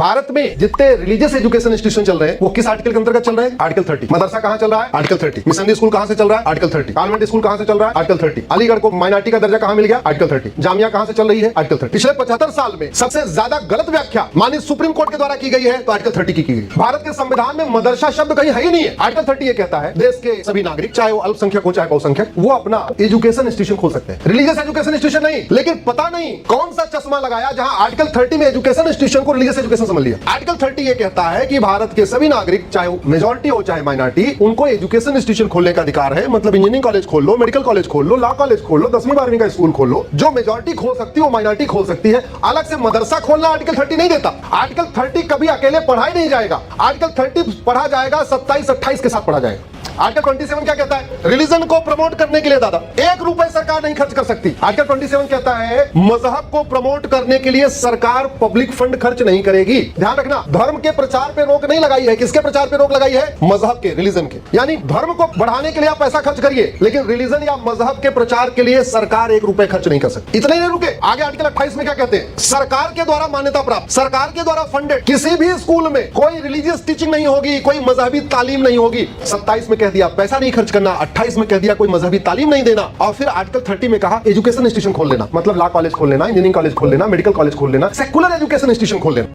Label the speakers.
Speaker 1: भारत में जितने religious education institution चल रहे हैं वो किस आर्टिकल के अंतर्गत चल रहे हैं? आर्टिकल 30। मदरसा कहां चल रहा है? आर्टिकल 30। मिशनरी स्कूल कहां से चल रहा है? आर्टिकल 30। कॉन्वेंट स्कूल कहां से चल रहा है? आर्टिकल 30। अलीगढ़ को माइनॉरिटी का दर्जा कहां मिल गया? आर्टिकल 30। जामिया कहां से चल रही है? आर्टिकल 30। पिछले 75 साल में सबसे ज्यादा गलत व्याख्या माननीय सुप्रीम कोर्ट के द्वारा की गई है तो आर्टिकल 30 की गई। भारत के संविधान में मदरसा शब्द कहीं है ही नहीं है। आर्टिकल 30 ये कहता है देश के सभी नागरिक चाहे वो अल्पसंख्यक हो चाहे बहुसंख्यक वो अपना एजुकेशन इंस्टीट्यूशन खोल सकते हैं। रिलीजियस एजुकेशन इंस्टीट्यूशन नहीं, लेकिन पता नहीं कौन सा चश्मा लगाया जहां आर्टिकल 30 में एजुकेशन इंस्टीट्यूशन को रिलीजियस एजुकेशन समझ लिया। आर्टिकल 30 ये कहता है कि भारत के सभी नागरिक चाहे मेजॉरिटी हो चाहे माइनॉरिटी उनको एजुकेशन इंस्टीट्यूशन खोलने का अधिकार है। मतलब इंजीनियरिंग कॉलेज खोल लो, मेडिकल कॉलेज खोल लो, लॉ कॉलेज खोल लो, 10वीं 12वीं का स्कूल खोल लो। जो मेजॉरिटी खोल सकती है वो माइनॉरिटी खोल सकती है। अलग से मदरसा खोलना आर्टिकल 30 नहीं देता। आर्टिकल 30 कभी अकेले पढ़ा ही नहीं जाएगा। आर्टिकल 30 पढ़ा जाएगा 27-28 के साथ पढ़ा जाएगा। आर्टिकल 27 क्या कहता है? रिलीजन को प्रमोट करने के लिए दादा 1 रुपए सरकार नहीं खर्च कर सकती। आर्टिकल 27 कहता है मजहब को प्रमोट करने के लिए सरकार पब्लिक फंड खर्च नहीं करेगी। ध्यान रखना, धर्म के प्रचार पे रोक नहीं लगाई है। किसके प्रचार पे रोक लगाई है? मजहब के, रिलीजन के। यानी धर्म को बढ़ाने के लिए आप पैसा खर्च करिए, लेकिन रिलीजन या मजहब के प्रचार के लिए सरकार 1 रुपए खर्च नहीं कर सकती। इतने नहीं रुके, आगे आर्टिकल 28 में क्या कहते हैं? सरकार के द्वारा मान्यता प्राप्त, सरकार के द्वारा फंडेड किसी भी स्कूल में कोई रिलीजियस टीचिंग नहीं होगी, कोई मजहबी तालीम नहीं होगी। 27 में कह दिया पैसा नहीं खर्च करना, 28 में कह दिया कोई मजहबी तालीम नहीं देना, और फिर आर्टिकल 30 में कहा एजुकेशन इंस्टीट्यूशन खोल लेना। मतलब लॉ कॉलेज खोल लेना, इंजीनियरिंग कॉलेज खोल लेना, मेडिकल कॉलेज खोल लेना, सेकुलर एजुकेशन इंस्टीट्यूशन खोल लेना।